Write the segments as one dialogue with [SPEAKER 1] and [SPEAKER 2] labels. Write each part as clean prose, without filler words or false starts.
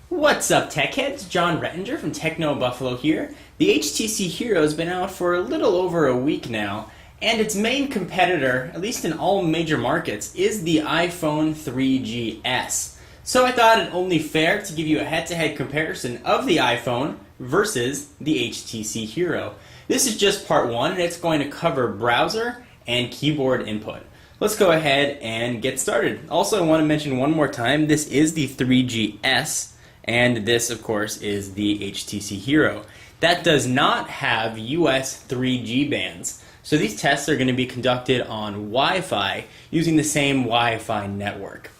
[SPEAKER 1] What's up, tech heads? John Rettinger from Techno Buffalo here. The HTC Hero has been out for a little over a week now, and its main competitor, at least in all major markets, is the iPhone 3GS. So I thought it only fair to give you a head-to-head comparison of the iPhone versus the HTC Hero. This is just part one, and it's going to cover browser and keyboard input. Let's go ahead and get started. Also, I want to mention one more time, this is the 3GS, and this, of course, is the HTC Hero. That does not have US 3G bands. So these tests are going to be conducted on Wi-Fi using the same Wi-Fi network.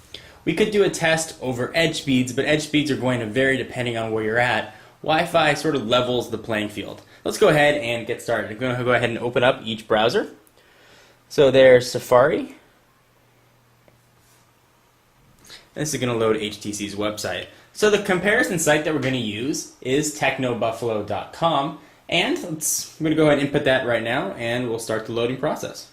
[SPEAKER 1] We could do a test over edge speeds, but edge speeds are going to vary depending on where you're at. Wi-Fi sort of levels the playing field. Let's go ahead and get started. I'm going to go ahead and open up each browser. So there's Safari. This is going to load HTC's website. So the comparison site that we're going to use is technobuffalo.com, and I'm going to go ahead and input that right now, and we'll start the loading process.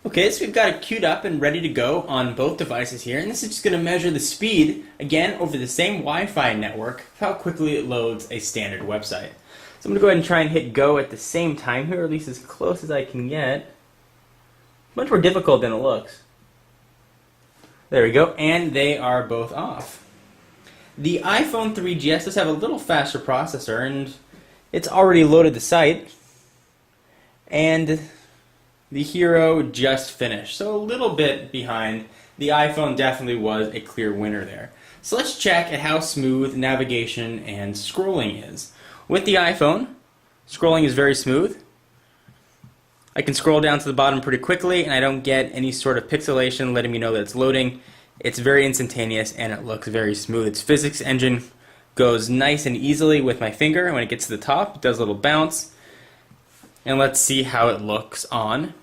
[SPEAKER 1] Okay, so we've got it queued up and ready to go on both devices here, and this is just going to measure the speed, again, over the same Wi-Fi network, of how quickly it loads a standard website. So I'm going to go ahead and try and hit go at the same time here, or at least as close as I can get. Much more difficult than it looks. There we go, and they are both off. The iPhone 3GS does have a little faster processor, and it's already loaded the site. And the Hero just finished, so a little bit behind. The iPhone definitely was a clear winner there. So let's check at how smooth navigation and scrolling is. With the iPhone, scrolling is very smooth. I can scroll down to the bottom pretty quickly, and I don't get any sort of pixelation letting me know that it's loading. It's very instantaneous, and it looks very smooth. Its physics engine goes nice and easily with my finger. When it gets to the top, it does a little bounce. And let's see how it looks on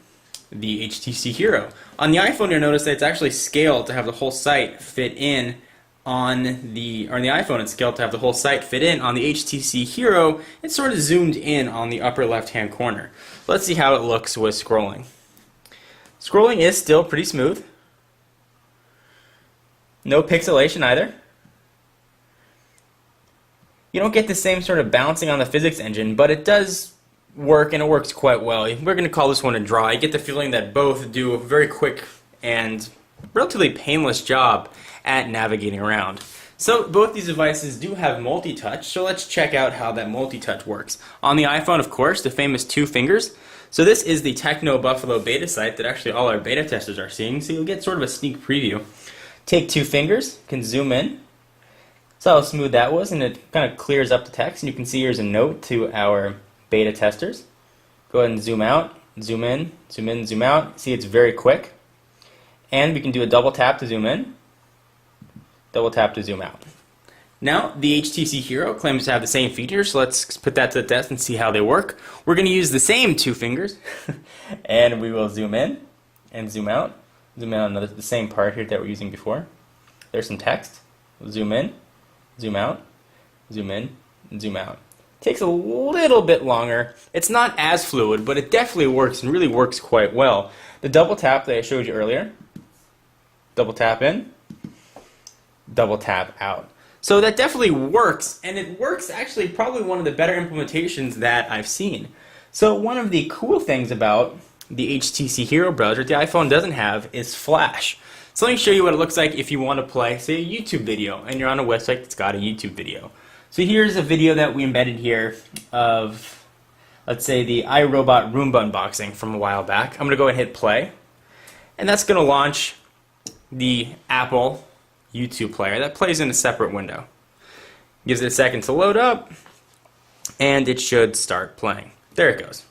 [SPEAKER 1] the HTC Hero. On the iPhone, you'll notice that it's actually scaled to have the whole site fit in on the iPhone, it's scaled to have the whole site fit in. On the HTC Hero, it's sort of zoomed in on the upper left-hand corner. Let's see how it looks with scrolling. Scrolling is still pretty smooth. No pixelation either. You don't get the same sort of bouncing on the physics engine, but it does work, and it works quite well. We're going to call this one a draw. You get the feeling that both do a very quick and relatively painless job at navigating around. So both these devices do have multi-touch, so let's check out how that multi-touch works. On the iPhone, of course, the famous 2 fingers. So this is the Techno Buffalo beta site that actually all our beta testers are seeing, so you'll get sort of a sneak preview. Take 2 fingers, can zoom in. So how smooth that was, and it kind of clears up the text, and you can see here's a note to our beta testers. Go ahead and zoom out, zoom in, zoom in, zoom out. See, it's very quick. And we can do a double tap to zoom in, double tap to zoom out. Now, the HTC Hero claims to have the same features, so let's put that to the test and see how they work. We're going to use the same 2 fingers, and we will zoom in and zoom out. Zoom in on the same part here that we're using before. There's some text. Zoom in, zoom out, zoom in, and zoom out. Takes a little bit longer. It's not as fluid, but it definitely works and really works quite well. The double tap that I showed you earlier, double tap in, double tap out. So that definitely works, and it works actually probably one of the better implementations that I've seen. So one of the cool things about the HTC Hero browser the iPhone doesn't have is Flash. So let me show you what it looks like if you want to play, say, a YouTube video, and you're on a website that's got a YouTube video. So here's a video that we embedded here of, let's say, the iRobot Roomba unboxing from a while back. I'm going to go ahead and hit play, and that's going to launch the Apple YouTube player. That plays in a separate window. Gives it a second to load up, and it should start playing. There it goes.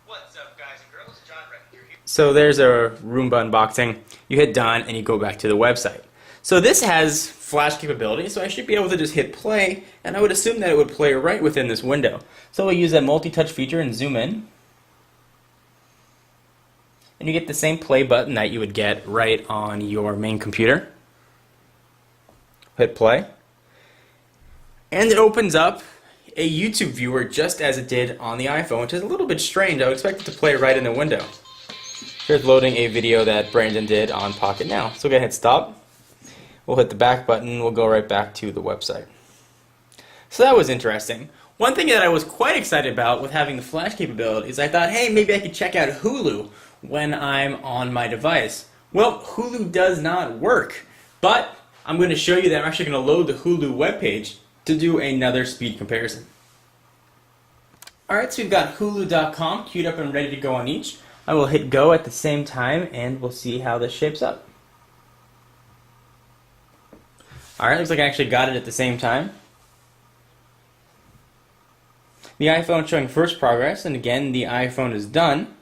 [SPEAKER 2] What's up, guys and girls? John Rettinger here.
[SPEAKER 1] So there's a Roomba unboxing. You hit done, and you go back to the website. So this has Flash capability, so I should be able to just hit play, and I would assume that it would play right within this window. So we'll use that multi-touch feature and zoom in. And you get the same play button that you would get right on your main computer. Hit play. And it opens up a YouTube viewer just as it did on the iPhone, which is a little bit strange. I would expect it to play right in the window. Here's loading a video that Brandon did on Pocket Now. So go ahead and hit stop. We'll hit the back button, we'll go right back to the website. So that was interesting. One thing that I was quite excited about with having the flash capability is I thought, hey, maybe I could check out Hulu when I'm on my device. Well, Hulu does not work, but I'm going to show you that I'm actually going to load the Hulu webpage to do another speed comparison. Alright, so we've got Hulu.com queued up and ready to go on each. I will hit go at the same time and we'll see how this shapes up. Alright, looks like I actually got it at the same time. The iPhone showing first progress, and again the iPhone is done.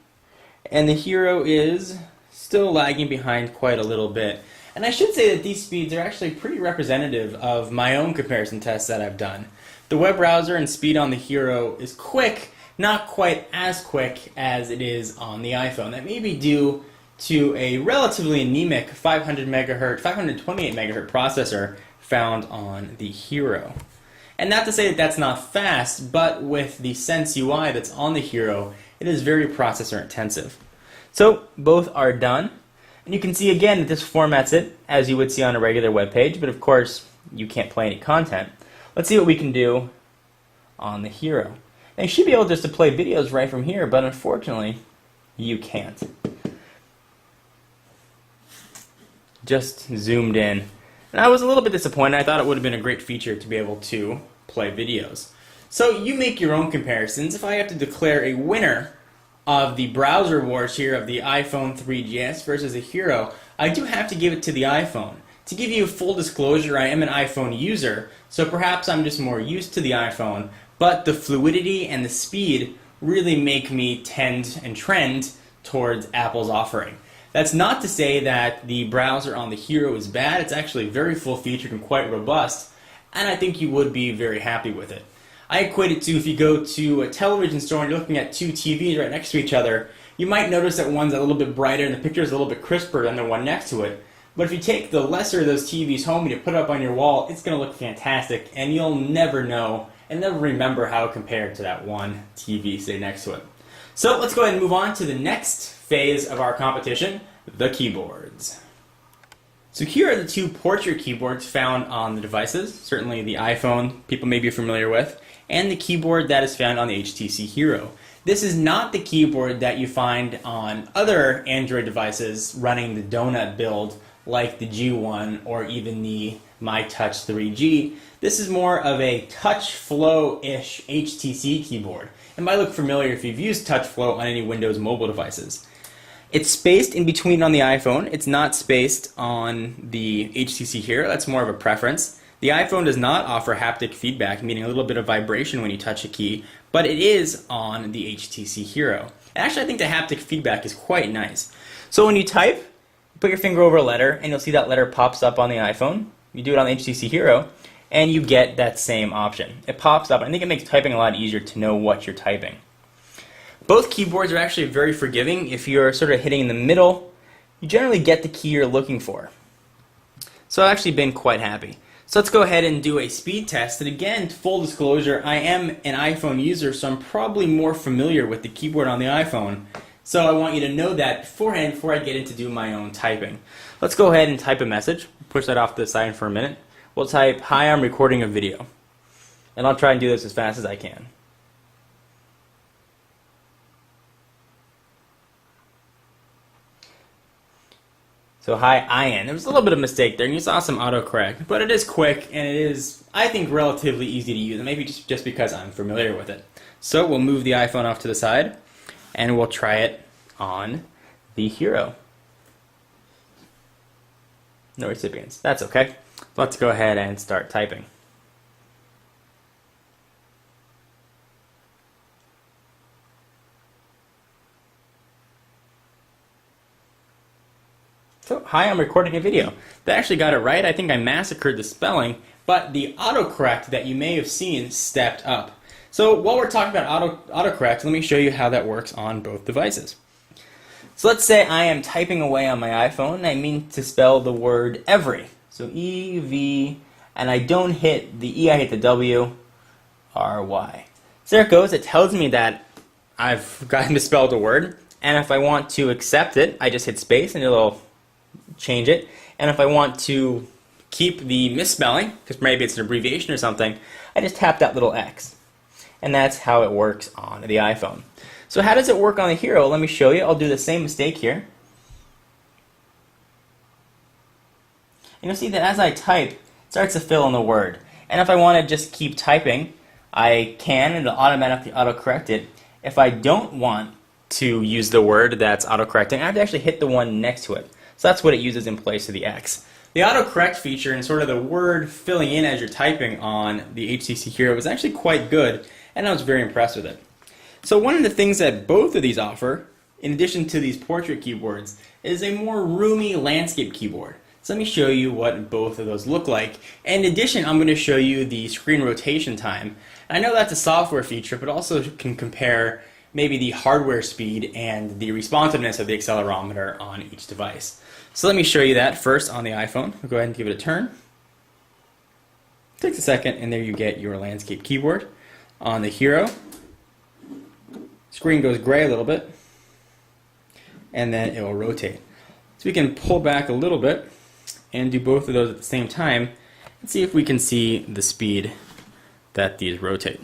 [SPEAKER 1] And the Hero is still lagging behind quite a little bit. And I should say that these speeds are actually pretty representative of my own comparison tests that I've done. The web browser and speed on the Hero is quick, not quite as quick as it is on the iPhone. That may be due to a relatively anemic 528 megahertz processor found on the Hero. And not to say that that's not fast, but with the Sense UI that's on the Hero, it is very processor intensive. So both are done. And you can see again that this formats it as you would see on a regular web page, but of course you can't play any content. Let's see what we can do on the Hero. Now you should be able just to play videos right from here, but unfortunately you can't. Just zoomed in. And I was a little bit disappointed. I thought it would have been a great feature to be able to play videos. So you make your own comparisons. If I have to declare a winner of the browser wars here of the iPhone 3GS versus the Hero, I do have to give it to the iPhone. To give you full disclosure, I am an iPhone user, so perhaps I'm just more used to the iPhone, but the fluidity and the speed really make me tend and trend towards Apple's offering. That's not to say that the browser on the Hero is bad. It's actually very full-featured and quite robust, and I think you would be very happy with it. I equate it to if you go to a television store and you're looking at two TVs right next to each other, you might notice that one's a little bit brighter and the picture is a little bit crisper than the one next to it. But if you take the lesser of those TVs home and you put it up on your wall, it's going to look fantastic, and you'll never know and never remember how it compared to that one TV sitting next to it. So let's go ahead and move on to the next phase of our competition, the keyboards. So here are the two portrait keyboards found on the devices, certainly the iPhone people may be familiar with, and the keyboard that is found on the HTC Hero. This is not the keyboard that you find on other Android devices running the donut build like the G1 or even the MyTouch 3G. This is more of a TouchFlow-ish HTC keyboard. It might look familiar if you've used TouchFlow on any Windows mobile devices. It's spaced in between on the iPhone. It's not spaced on the HTC Hero. That's more of a preference. The iPhone does not offer haptic feedback, meaning a little bit of vibration when you touch a key, but it is on the HTC Hero. And actually, I think the haptic feedback is quite nice. So when you type, put your finger over a letter, and you'll see that letter pops up on the iPhone. You do it on the HTC Hero, and you get that same option. It pops up, and I think it makes typing a lot easier to know what you're typing. Both keyboards are actually very forgiving. If you're sort of hitting in the middle, you generally get the key you're looking for. So I've actually been quite happy. So let's go ahead and do a speed test. And again, full disclosure, I am an iPhone user, so I'm probably more familiar with the keyboard on the iPhone. So I want you to know that beforehand before I get into do my own typing. Let's go ahead and type a message. Push that off to the side for a minute. We'll type, "Hi, I'm recording a video." And I'll try and do this as fast as I can. So hi, Ian. There was a little bit of mistake there, and you saw some autocorrect, but it is quick, and it is, I think, relatively easy to use, and maybe just because I'm familiar with it. So we'll move the iPhone off to the side, and we'll try it on the Hero. No recipients. That's okay. Let's go ahead and start typing. So, hi, I'm recording a video. That actually got it right. I think I massacred the spelling, but the autocorrect that you may have seen stepped up. So while we're talking about autocorrect, let me show you how that works on both devices. So let's say I am typing away on my iPhone, and I mean to spell the word every. So E-V, and I don't hit the E, I hit the W, R-Y. So there it goes. It tells me that I've got misspelled a word, and if I want to accept it, I just hit space, and it'll change it. And if I want to keep the misspelling, because maybe it's an abbreviation or something, I just tap that little X. And that's how it works on the iPhone. So how does it work on the Hero? Let me show you. I'll do the same mistake here. And you'll see that as I type, it starts to fill in the word. And if I want to just keep typing, I can, and it'll automatically autocorrect it. If I don't want to use the word that's autocorrecting, I have to actually hit the one next to it. So that's what it uses in place of the X. The autocorrect feature and sort of the word filling in as you're typing on the HTC Hero was actually quite good, and I was very impressed with it. So one of the things that both of these offer, in addition to these portrait keyboards, is a more roomy landscape keyboard. So let me show you what both of those look like. In addition, I'm going to show you the screen rotation time. I know that's a software feature, but also can compare maybe the hardware speed and the responsiveness of the accelerometer on each device. So let me show you that first on the iPhone. I'll go ahead and give it a turn. It takes a second, and there you get your landscape keyboard. On the Hero, screen goes gray a little bit, and then it will rotate. So we can pull back a little bit and do both of those at the same time and see if we can see the speed that these rotate.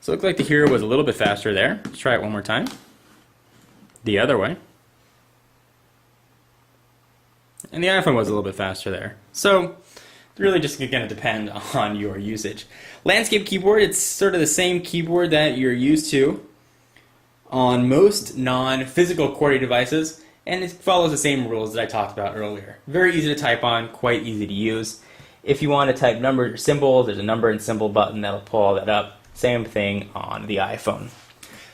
[SPEAKER 1] So it looked like the Hero was a little bit faster there. Let's try it one more time. The other way. And the iPhone was a little bit faster there. So it's really just going to depend on your usage. Landscape keyboard, it's sort of the same keyboard that you're used to on most non-physical QWERTY devices, and it follows the same rules that I talked about earlier. Very easy to type on, quite easy to use. If you want to type numbers or symbols, there's a number and symbol button that'll pull all that up. Same thing on the iPhone.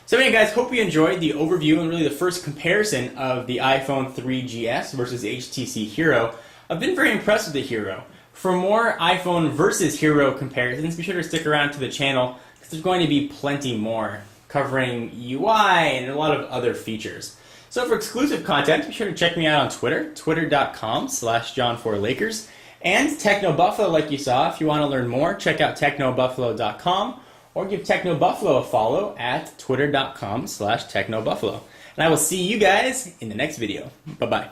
[SPEAKER 1] So anyway guys, hope you enjoyed the overview and really the first comparison of the iPhone 3GS versus HTC Hero. I've been very impressed with the Hero. For more iPhone versus Hero comparisons, be sure to stick around to the channel because there's going to be plenty more covering UI and a lot of other features. So for exclusive content, be sure to check me out on Twitter, twitter.com/John4Lakers, and TechnoBuffalo like you saw. If you want to learn more, check out technobuffalo.com or give TechnoBuffalo a follow at twitter.com/TechnoBuffalo. And I will see you guys in the next video. Bye-bye.